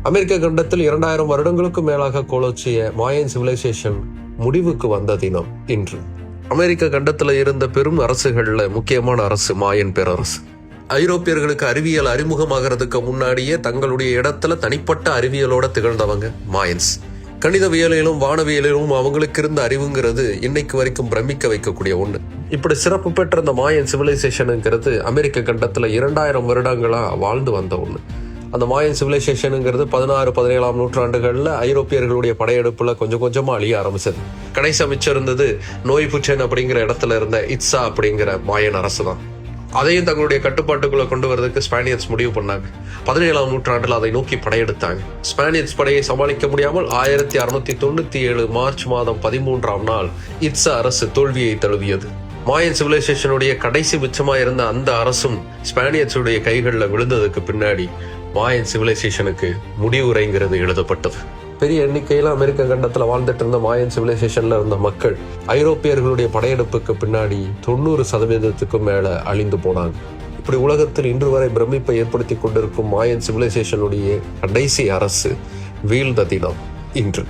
அமெரிக்க கண்டத்தில் 2000 வருடங்களுக்கும் மேலாக கோலோச்சிய மாயன் சிவிலைசேஷன் முடிவுக்கு வந்த தினம் இன்று. அமெரிக்க கண்டத்துல இருந்த பெரும் அரசுகள்ல முக்கியமான அரசு மாயன் பேரரசு. ஐரோப்பியர்களுக்கு அறிவியல் அறிமுகமாகிறதுக்கு முன்னாடியே தங்களுடைய இடத்துல தனிப்பட்ட அறிவியலோட திகழ்ந்தவங்க மாயன்ஸ். கணிதவியலிலும் வானவியலிலும் அவங்களுக்கு இருந்த அறிவுங்கிறது இன்னைக்கு வரைக்கும் பிரமிக்க வைக்கக்கூடிய ஒண்ணு. இப்படி சிறப்பு பெற்ற இந்த மாயன் சிவிலைசேஷனுங்கிறது அமெரிக்க கண்டத்துல 2000 வருடங்களா வாழ்ந்து வந்த ஒண்ணு. அந்த மாயன் சிவிலைசேஷனுங்கிறது 16-17ஆம் நூற்றாண்டுகள்ல ஐரோப்பியர்களுடைய படையெடுப்புல கொஞ்சம் கொஞ்சமா அழிய ஆரம்பிச்சது. கடைசி அமைச்சிருந்தது நோய்புச்சன் அப்படிங்கிற இடத்துல இருந்த இட்ஸா அப்படிங்கிற மாயன் அரசு தான். அதையும் தங்களுடைய கட்டுப்பாட்டுக்குள்ள கொண்டு வரதுக்கு ஸ்பானியர்ஸ் முடிவு பண்ணாங்க. 17ஆம் நூற்றாண்டுல அதை நோக்கி படையெடுத்தாங்க. ஸ்பானியர்ஸ் படையை சமாளிக்க முடியாமல் 1697 மார்ச் மாதம் 13ஆம் நாள் இட்ஸா அரசு தோல்வியை தழுவியது. மாயன் சிவிலைசேஷனுடைய கடைசி மிச்சமா இருந்த அந்த அரசும் ஸ்பானியர்ஸுடைய கைகளில் விழுந்ததுக்கு பின்னாடி மாயன் சிவிலைசேஷனுக்கு முடிவுரைங்கிறது எழுதப்பட்டது. பெரிய எண்ணிக்கையில அமெரிக்க கண்டத்துல வாழ்ந்துட்டு இருந்த மாயன் சிவிலைசேஷன்ல இருந்த மக்கள் ஐரோப்பியர்களுடைய படையெடுப்புக்கு பின்னாடி 90% மேல அழிந்து போனாங்க. இப்படி உலகத்தில் இன்று வரை பிரமிப்பை ஏற்படுத்தி கொண்டிருக்கும் மாயன் சிவிலைசேஷனுடைய கடைசி அரசு வீழ்ந்த தினம் இன்று.